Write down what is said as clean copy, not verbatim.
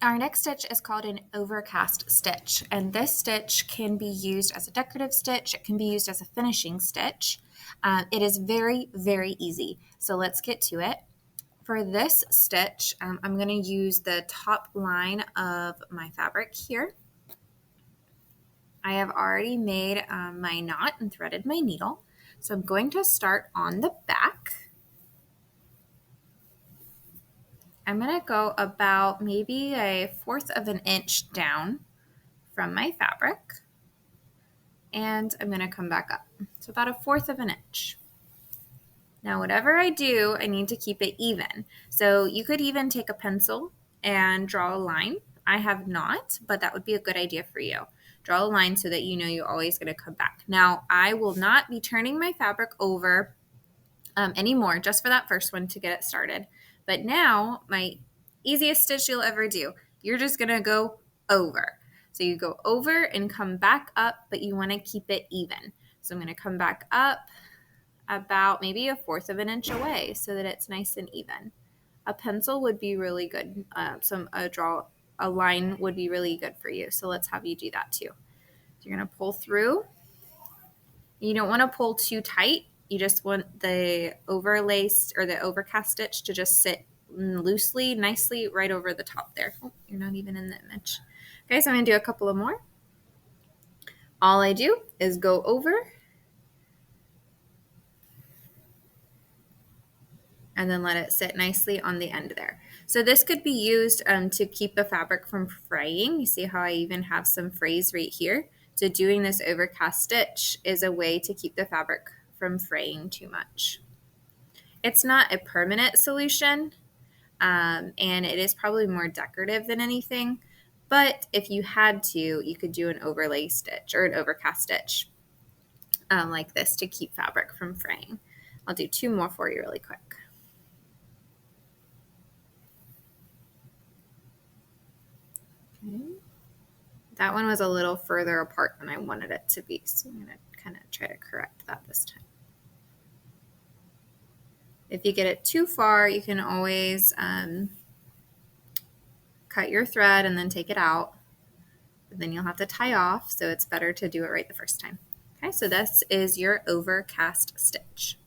Our next stitch is called an overcast stitch, and this stitch can be used as a decorative stitch. It can be used as a finishing stitch. It is very, very easy. So let's get to it. For this stitch, I'm going to use the top line of my fabric here. I have already made my knot and threaded my needle. So I'm going to start on the back. I'm going to go about maybe 1/4 of an inch down from my fabric. And I'm going to come back up. So about 1/4 of an inch. Now, whatever I do, I need to keep it even. So you could even take a pencil and draw a line. I have not, but that would be a good idea for you. Draw a line so that you know you're always going to come back. Now, I will not be turning my fabric over anymore, just for that first one to get it started. But now, my easiest stitch you'll ever do, you're just going to go over. So you go over and come back up, but you want to keep it even. So I'm going to come back up about maybe 1/4 of an inch away so that it's nice and even. A pencil would be really good. A line would be really good for you. So let's have you do that too. So you're going to pull through. You don't want to pull too tight. You just want the overlaced or the overcast stitch to just sit loosely, nicely right over the top there. Oh, you're not even in the image. Okay, so I'm going to do a couple of more. All I do is go over and then let it sit nicely on the end there. So this could be used to keep the fabric from fraying. You see how I even have some frays right here? So doing this overcast stitch is a way to keep the fabric from fraying too much. It's not a permanent solution, and it is probably more decorative than anything, but if you had to, you could do an overlay stitch or an overcast stitch like this to keep fabric from fraying. I'll do 2 more for you really quick. Okay. That one was a little further apart than I wanted it to be, so I'm going to kind of try to correct that this time. If you get it too far, you can always cut your thread and then take it out. But then you'll have to tie off, so it's better to do it right the first time. Okay, so this is your overcast stitch.